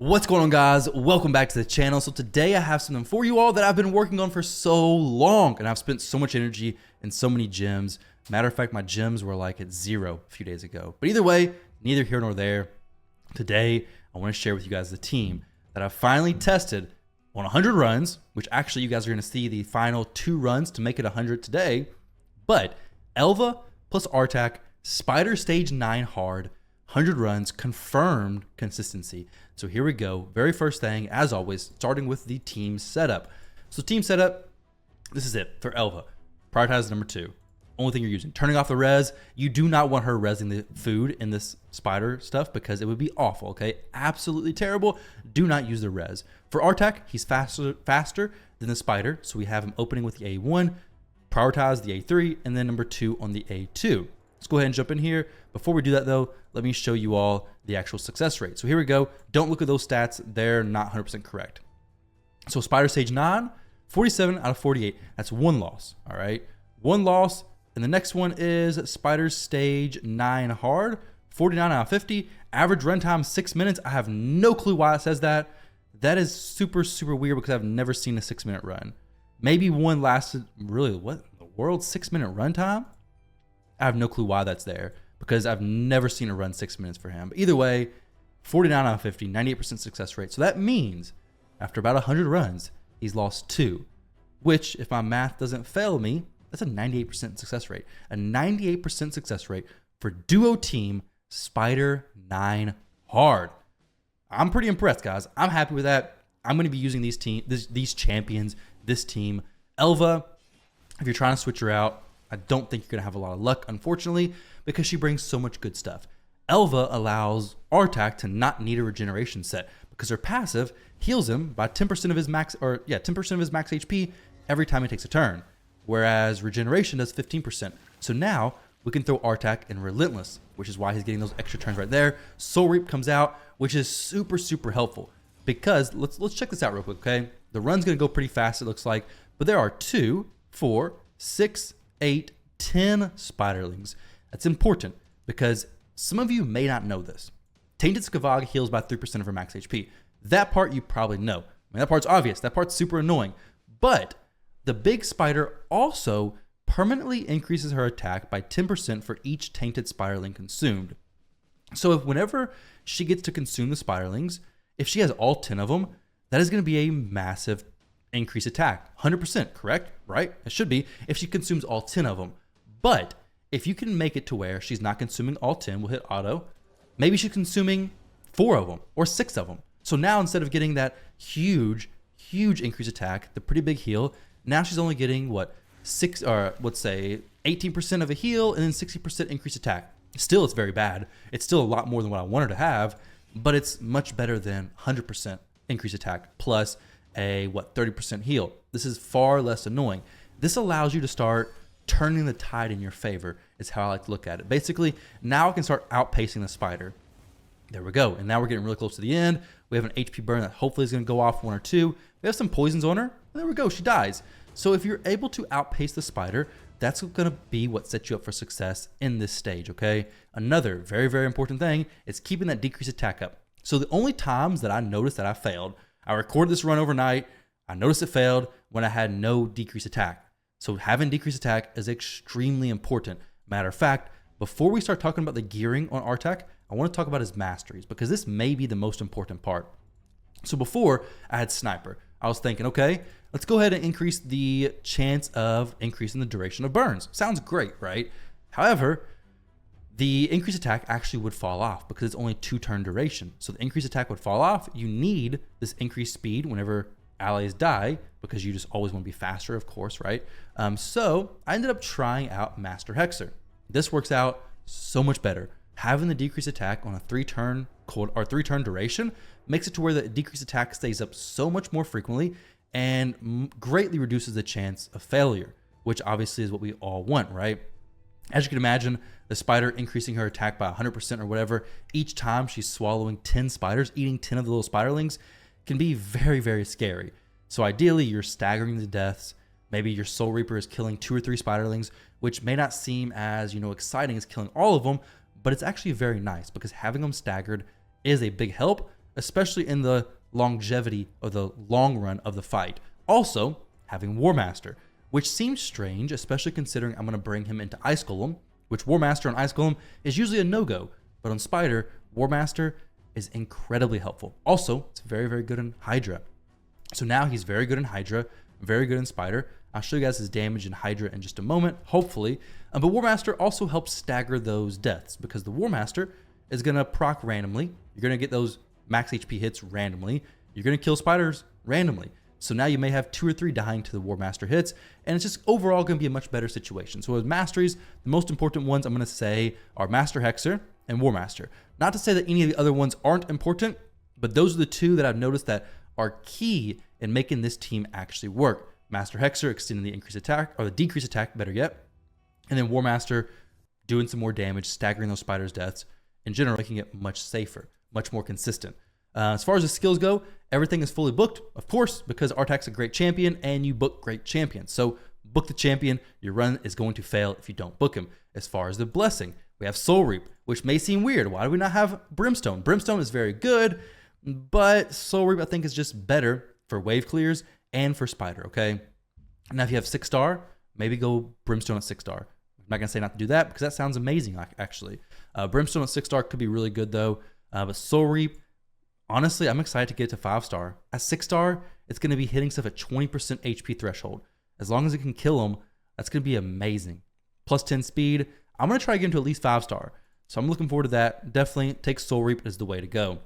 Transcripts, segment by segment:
What's going on, guys? Welcome back to the channel. So today I have something for you all that I've been working on for so long, and I've spent so much energy and so many gems. Matter of fact, my gems were like at 0 a few days ago. But either way, neither here nor there. Today, I want to share with you guys the team that I finally tested on 100 runs, which actually you guys are going to see the final 2 runs to make it 100 today. But Elva plus Artak, Spider Stage 9 hard, 100 runs, confirmed consistency. So here we go. Very first thing, as always, starting with the team setup. So team setup, this is it for Elva. Prioritize number 2. Only thing you're using. Turning off the res. You do not want her resing the food in this spider stuff because it would be awful, okay? Absolutely terrible. Do not use the res. For Artak, he's faster than the spider, so we have him opening with the A1, prioritize the A3, and then number 2 on the A2. Let's go ahead and jump in here. Before we do that though, let me show you all the actual success rate. So here we go. Don't look at those stats. They're not 100% correct. So Spider Stage 9, 47 out of 48. That's 1 loss, all right? 1 loss. And the next one is Spider Stage 9 hard, 49 out of 50. Average runtime 6 minutes. I have no clue why it says that. That is super, super weird because I've never seen a 6-minute run. Maybe one lasted, really, what in the world? 6-minute runtime? I have no clue why that's there because I've never seen a run 6 minutes for him. But either way, 49 out of 50, 98% success rate. So that means after about 100 runs, he's lost 2, which if my math doesn't fail me, that's a 98% success rate. A 98% success rate for duo team Spider 9 hard. I'm pretty impressed, guys. I'm happy with that. I'm going to be using these champions, this team. Elva, if you're trying to switch her out, I don't think you're going to have a lot of luck, unfortunately, because she brings so much good stuff. Elva allows Artak to not need a regeneration set because her passive heals him by 10% of his max, 10% of his max HP every time he takes a turn, whereas regeneration does 15%. So now we can throw Artak in Relentless, which is why he's getting those extra turns right there. Soul Reap comes out, which is super, super helpful because let's check this out real quick, okay? The run's going to go pretty fast, it looks like, but there are 2, 4, 6, 8, 10 spiderlings. That's important because some of you may not know this. Tainted Skavag heals by 3% of her max HP. That part you probably know. I mean, that part's obvious. That part's super annoying. But the big spider also permanently increases her attack by 10% for each tainted spiderling consumed. So whenever she gets to consume the spiderlings, if she has all 10 of them, that is going to be a massive increase attack. 100%, correct? Right? It should be if she consumes all 10 of them. But if you can make it to where she's not consuming all 10, we'll hit auto. Maybe she's consuming 4 of them or 6 of them. So now instead of getting that huge increase attack, the pretty big heal, now she's only getting what, 18% of a heal and then 60% increase attack. Still, it's very bad. It's still a lot more than what I wanted to have, but it's much better than 100% increase attack plus a 30% heal. This is far less annoying. This allows you to start turning the tide in your favor is how I like to look at it. Basically, now I can start outpacing the spider. There we go. And now we're getting really close to the end. We have an HP burn that hopefully is going to go off 1 or 2. We have some poisons on her. There we go. She dies. So if you're able to outpace the spider, that's going to be what sets you up for success in this stage, okay? Another very, very important thing is keeping that decrease attack up. So the only times that I noticed that I failed, I recorded this run overnight. I noticed it failed when I had no decrease attack. So having decrease attack is extremely important. Matter of fact, before we start talking about the gearing on Artak, I want to talk about his masteries because this may be the most important part. So before I had sniper, I was thinking, okay, let's go ahead and increase the chance of increasing the duration of burns. Sounds great, right? However, the increased attack actually would fall off because it's only 2-turn duration. So the increased attack would fall off. You need this increased speed whenever allies die because you just always want to be faster, of course, right? So I ended up trying out Master Hexer. This works out so much better. Having the decreased attack on a 3-turn duration makes it to where the decreased attack stays up so much more frequently and greatly reduces the chance of failure, which obviously is what we all want, right? As you can imagine, the spider increasing her attack by 100% or whatever, each time she's swallowing 10 spiders, eating 10 of the little spiderlings, can be very, very scary. So ideally, you're staggering the deaths. Maybe your Soul Reaper is killing 2 or 3 spiderlings, which may not seem as, exciting as killing all of them, but it's actually very nice because having them staggered is a big help. especially in the longevity or the long run of the fight. Also, having War Master, which seems strange, especially considering I'm going to bring him into Ice Golem, which War Master on Ice Golem is usually a no-go, but on Spider, War Master is incredibly helpful. Also, it's very, very good in Hydra. So now he's very good in Hydra, very good in Spider. I'll show you guys his damage in Hydra in just a moment, hopefully. But War Master also helps stagger those deaths because the War Master is going to proc randomly. You're going to get those max HP hits randomly. You're going to kill spiders randomly. So now you may have 2 or 3 dying to the War Master hits, and it's just overall going to be a much better situation. So with Masteries, the most important ones I'm going to say are Master Hexer and War Master. Not to say that any of the other ones aren't important, but those are the 2 that I've noticed that are key in making this team actually work. Master Hexer extending the increased attack, or the decreased attack, better yet. And then War Master doing some more damage, staggering those spiders' deaths, in general, making it much safer, much more consistent. As far as the skills go, everything is fully booked, of course, because Artak's a great champion and you book great champions. So book the champion, your run is going to fail if you don't book him. As far as the blessing, we have Soul Reap, which may seem weird. Why do we not have Brimstone? Brimstone is very good, but Soul Reap I think is just better for wave clears and for Spider, okay? Now if you have 6-star, maybe go Brimstone at 6-star. I'm not gonna say not to do that because that sounds amazing actually. Brimstone at 6-star could be really good though, but Soul Reap, honestly, I'm excited to get to 5-star. At 6-star, it's going to be hitting stuff at 20% HP threshold. As long as it can kill them, that's going to be amazing. Plus 10 speed. I'm going to try to get into at least 5-star. So I'm looking forward to that. Definitely take Soul Reap as the way to go.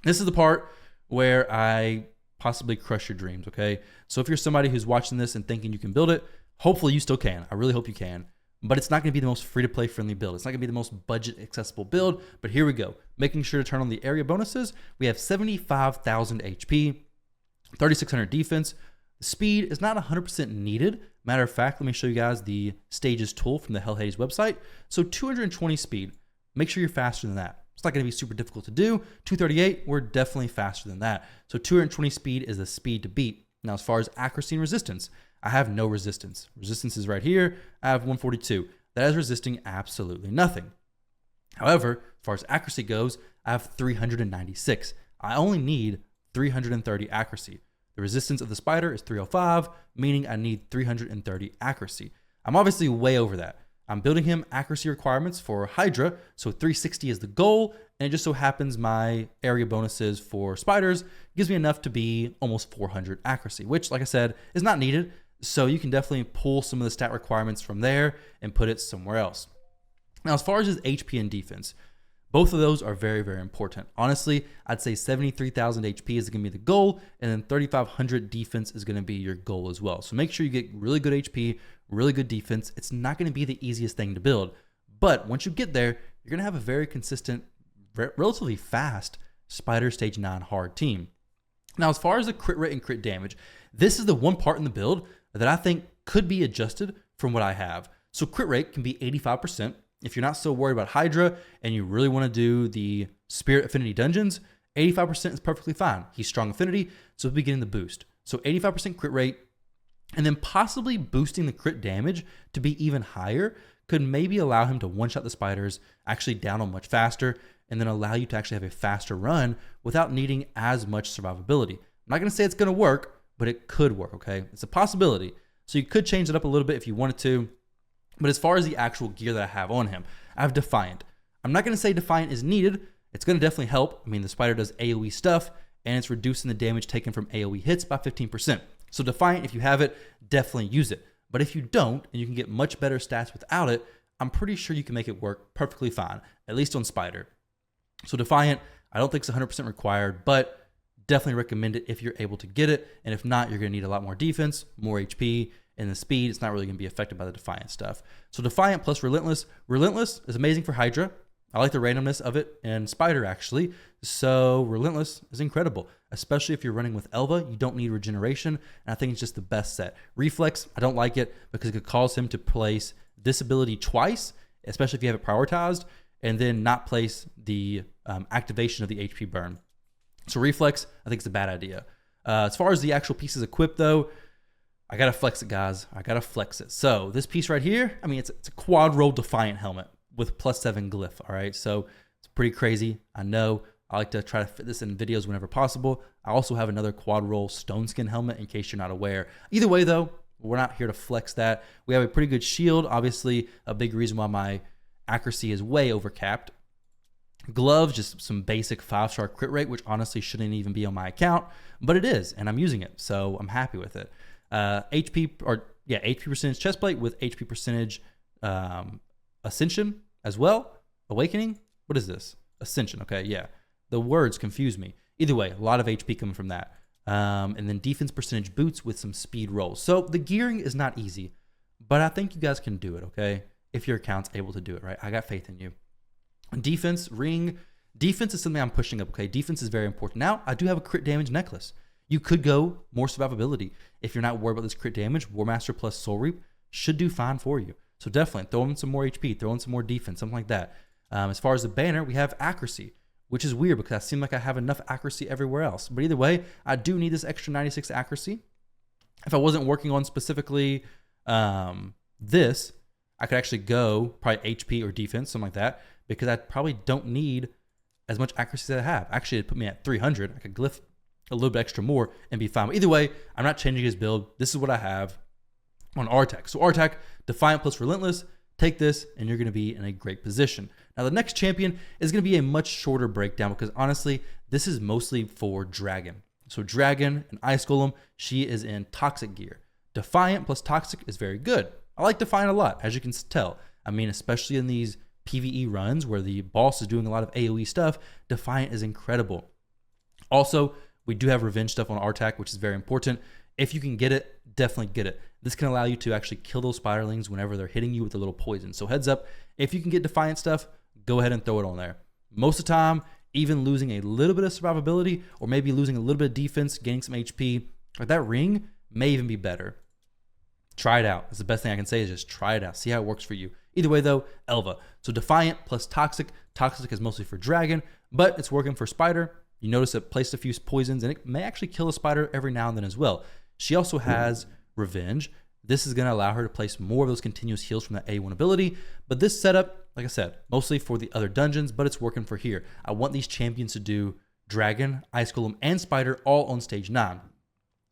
This is the part where I possibly crush your dreams, okay? So if you're somebody who's watching this and thinking you can build it, hopefully you still can. I really hope you can. But it's not going to be the most free-to-play friendly build. It's not going to be the most budget-accessible build, but here we go. Making sure to turn on the area bonuses. We have 75,000 HP, 3,600 defense. The speed is not 100% needed. Matter of fact, let me show you guys the stages tool from the Hell Hades website. So 220 speed. Make sure you're faster than that. It's not going to be super difficult to do. 238, we're definitely faster than that. So 220 speed is the speed to beat. Now, as far as accuracy and resistance, I have no resistance. Resistance is right here. I have 142. That is resisting absolutely nothing. However, as far as accuracy goes, I have 396. I only need 330 accuracy. The resistance of the spider is 305, meaning I need 330 accuracy. I'm obviously way over that. I'm building him accuracy requirements for Hydra, so 360 is the goal, and it just so happens my area bonuses for spiders gives me enough to be almost 400 accuracy, which, like I said, is not needed. So you can definitely pull some of the stat requirements from there and put it somewhere else. Now, as far as his HP and defense, both of those are very, very important. Honestly, I'd say 73,000 HP is going to be the goal, and then 3,500 defense is going to be your goal as well. So make sure you get really good HP, really good defense. It's not going to be the easiest thing to build, but once you get there, you're going to have a very consistent, relatively fast Spider Stage 9 hard team. Now, as far as the crit rate and crit damage, this is the one part in the build that I think could be adjusted from what I have. So crit rate can be 85%. If you're not so worried about Hydra and you really want to do the Spirit Affinity dungeons, 85% is perfectly fine. He's strong affinity, so he'll be getting the boost. So 85% crit rate, and then possibly boosting the crit damage to be even higher could maybe allow him to one-shot the spiders, actually down them much faster, and then allow you to actually have a faster run without needing as much survivability. I'm not going to say it's going to work, but it could work, okay? It's a possibility. So you could change it up a little bit if you wanted to. But as far as the actual gear that I have on him, I have Defiant. I'm not going to say Defiant is needed. It's going to definitely help. I mean, the spider does AoE stuff, and it's reducing the damage taken from AoE hits by 15%. So Defiant, if you have it, definitely use it. But if you don't, and you can get much better stats without it, I'm pretty sure you can make it work perfectly fine, at least on Spider. So Defiant, I don't think it's 100% required, but definitely recommend it if you're able to get it. And if not, you're going to need a lot more defense, more HP, and the speed. It's not really going to be affected by the Defiant stuff. So Defiant plus Relentless. Relentless is amazing for Hydra. I like the randomness of it and Spider, actually. So Relentless is incredible, especially if you're running with Elva. You don't need regeneration, and I think it's just the best set. Reflex, I don't like it because it could cause him to place this ability twice, especially if you have it prioritized, and then not place the activation of the HP burn. So Reflex, I think it's a bad idea. As far as the actual pieces equipped, though, I got to flex it, guys. I got to flex it. So this piece right here, I mean, it's a quad roll Defiant helmet with +7 glyph, all right? So it's pretty crazy, I know, I like to try to fit this in videos whenever possible. I also have another quad roll stone skin helmet in case you're not aware. Either way though, we're not here to flex that. We have a pretty good shield. Obviously a big reason why my accuracy is way overcapped. Gloves, just some basic 5-star crit rate, which honestly shouldn't even be on my account, but it is, and I'm using it, so I'm happy with it. HP percentage chest plate with HP percentage ascension as well. Awakening? What is this? Ascension, okay, yeah. The words confuse me. Either way, a lot of HP coming from that. And then defense percentage boots with some speed rolls. So the gearing is not easy, but I think you guys can do it, okay? If your account's able to do it, right? I got faith in you. Defense, ring. Defense is something I'm pushing up, okay? Defense is very important. Now, I do have a crit damage necklace. You could go more survivability. If you're not worried about this crit damage, War Master plus Soul Reap should do fine for you. So definitely throw in some more HP, throw in some more defense, something like that. As far as the banner, we have accuracy, which is weird because I seem like I have enough accuracy everywhere else. But either way, I do need this extra 96 accuracy. If I wasn't working on specifically this, I could actually go probably HP or defense, something like that, because I probably don't need as much accuracy as I have. Actually, it put me at 300. I could glyph a little bit extra more and be fine. But either way, I'm not changing his build. This is what I have on Artak. So Artak, Defiant plus Relentless, take this and you're going to be in a great position. Now the next champion is going to be a much shorter breakdown because honestly, this is mostly for Dragon. So Dragon and Ice Golem, she is in Toxic gear. Defiant plus Toxic is very good. I like Defiant a lot, as you can tell. I mean, especially in these PvE runs where the boss is doing a lot of AoE stuff, Defiant is incredible. Also, we do have revenge stuff on Artak, which is very important. If you can get it, definitely get it. This can allow you to actually kill those spiderlings whenever they're hitting you with a little poison. So heads up, if you can get Defiant stuff, go ahead and throw it on there. Most of the time, even losing a little bit of survivability or maybe losing a little bit of defense, gaining some HP, like that ring may even be better. Try it out. That's the best thing I can say is just try it out. See how it works for you. Either way though, Elva. So Defiant plus Toxic. Toxic is mostly for Dragon, but it's working for Spider. You notice it placed a few poisons and it may actually kill a spider every now and then as well. She also has Revenge. This is going to allow her to place more of those continuous heals from that A1 ability. But this setup, like I said, mostly for the other dungeons, but it's working for here. I want these champions to do Dragon, Ice Golem, and Spider all on stage 9.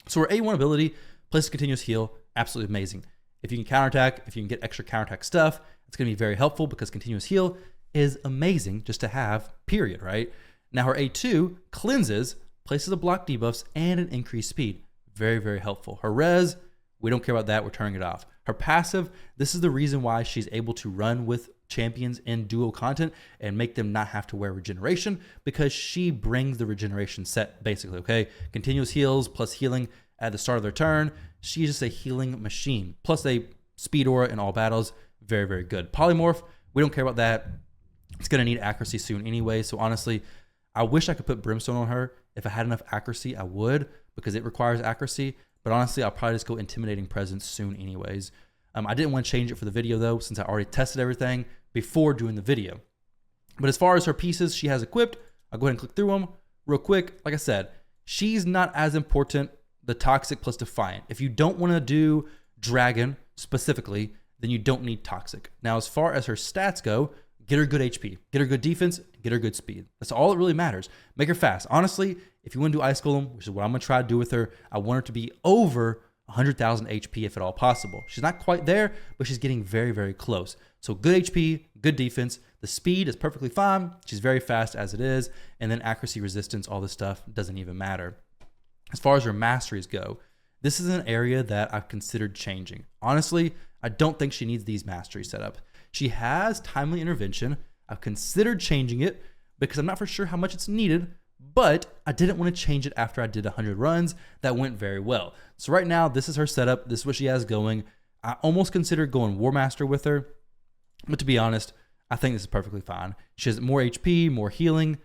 So her A1 ability, place a continuous heal, absolutely amazing. If you can counterattack, if you can get extra counterattack stuff, it's going to be very helpful because continuous heal is amazing just to have, period, right? Now her A2 cleanses, places a block debuffs, and an increased speed. Very, very helpful. Her res, we don't care about that. We're turning it off. Her passive, this is the reason why she's able to run with champions in duo content and make them not have to wear regeneration because she brings the regeneration set basically, okay? Continuous heals plus healing at the start of their turn. She's just a healing machine. Plus a speed aura in all battles. Very, very good. Polymorph, we don't care about that. It's going to need accuracy soon anyway. So honestly, I wish I could put Brimstone on her. If I had enough accuracy, I would because it requires accuracy. But honestly, I'll probably just go Intimidating Presence soon anyways. I didn't want to change it for the video though, since I already tested everything before doing the video. But as far as her pieces she has equipped, I'll go ahead and click through them real quick. Like I said, she's not as important, the Toxic plus Defiant. If you don't want to do Dragon specifically, then you don't need Toxic. Now, as far as her stats go, get her good HP, get her good defense, get her good speed. That's all that really matters. Make her fast. Honestly, if you want to do Ice Golem, which is what I'm going to try to do with her, I want her to be over 100,000 HP if at all possible. She's not quite there, but she's getting very, very close. So good HP, good defense. The speed is perfectly fine. She's very fast as it is. And then accuracy, resistance, all this stuff doesn't even matter. As far as her masteries go, this is an area that I've considered changing. Honestly, I don't think she needs these masteries set up. She has Timely Intervention. I've considered changing it because I'm not for sure how much it's needed, but I didn't want to change it after I did 100 runs. That went very well. So right now, this is her setup. This is what she has going. I almost considered going War Master with her, but to be honest, I think this is perfectly fine. She has more HP, more healing.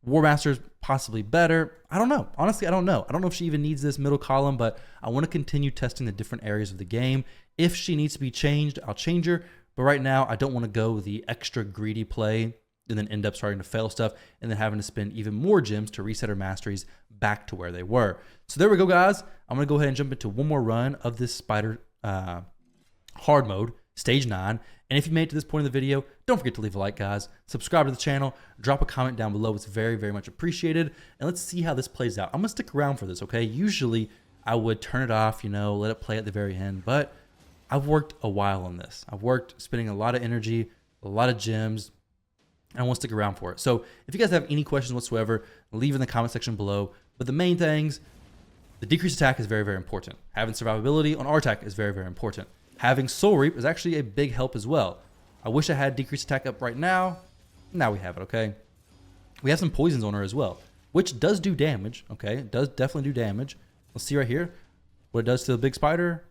War Master's possibly better. I don't know. Honestly, I don't know. I don't know if she even needs this middle column, but I want to continue testing the different areas of the game. If she needs to be changed, I'll change her. But right now, I don't want to go the extra greedy play and then end up starting to fail stuff and then having to spend even more gems to reset our masteries back to where they were. So there we go, guys. I'm going to go ahead and jump into one more run of this Spider hard mode, stage 9, And if you made it to this point of the video, don't forget to leave a like, guys. Subscribe to the channel. Drop a comment down below. It's very, very much appreciated. And let's see how this plays out. I'm going to stick around for this, okay? Usually, I would turn it off, you know, let it play at the very end. But I've worked a while on this. I've worked spending a lot of energy, a lot of gems, and I want to stick around for it. So if you guys have any questions whatsoever, leave in the comment section below. But the main things, the decreased attack is very, very important. Having survivability on Artak is very, very important. Having Soul Reap is actually a big help as well. I wish I had decreased attack up right now. Now we have it, okay? We have some poisons on her as well, which does do damage, okay? It does definitely do damage. Let's see right here what it does to the big spider.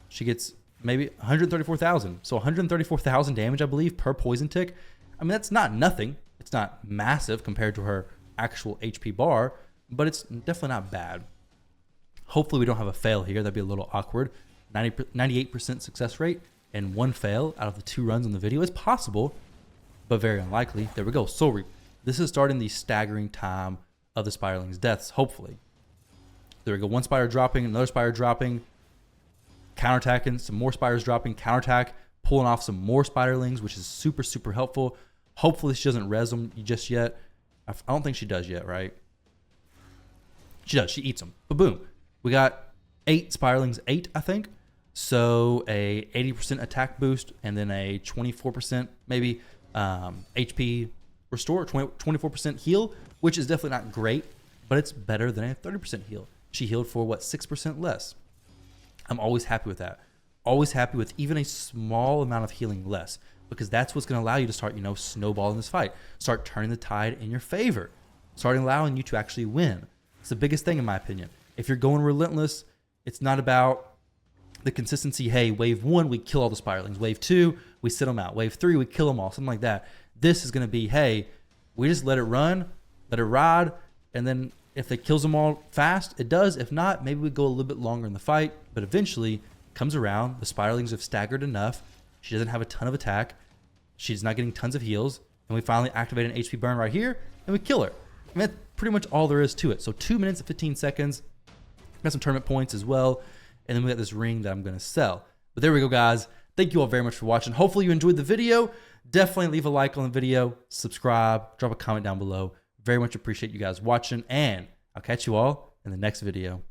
She gets maybe 134,000. So 134,000 damage, I believe, per poison tick. I mean, that's not nothing. It's not massive compared to her actual HP bar, but it's definitely not bad. Hopefully we don't have a fail here. That'd be a little awkward. 98% success rate and 1 fail out of the 2 runs in the video is possible, but very unlikely. There we go. Soul Reap. This is starting the staggering time of the spiderlings' deaths, hopefully. There we go. 1 spider dropping, another spider dropping, counterattacking, some more spiders dropping, counterattack, pulling off some more spiderlings, which is super, super helpful. Hopefully she doesn't res them just yet. I don't think she does yet, right? She does. She eats them. But boom. We got 8 spiderlings, 8, I think. So a 80% attack boost and then a 24% maybe HP restore, 24% heal, which is definitely not great, but it's better than a 30% heal. She healed for what, 6% less. I'm always happy with that. Always happy with even a small amount of healing less, because that's what's going to allow you to start, you know, snowballing this fight. Start turning the tide in your favor. Start allowing you to actually win. It's the biggest thing in my opinion. If you're going relentless, it's not about the consistency. Hey, wave 1, we kill all the spiderlings. Wave 2, we sit them out. Wave 3, we kill them all. Something like that. This is going to be, hey, we just let it run, let it ride, and then if it kills them all fast, it does. If not, maybe we go a little bit longer in the fight, but eventually comes around. The spiderlings have staggered enough. She doesn't have a ton of attack. She's not getting tons of heals, and we finally activate an HP burn right here, and we kill her. I mean, that's pretty much all there is to it. So 2 minutes and 15 seconds. Got some tournament points as well. And then we got this ring that I'm going to sell. But there we go, guys. Thank you all very much for watching. Hopefully you enjoyed the video. Definitely leave a like on the video. Subscribe. Drop a comment down below. Very much appreciate you guys watching. And I'll catch you all in the next video.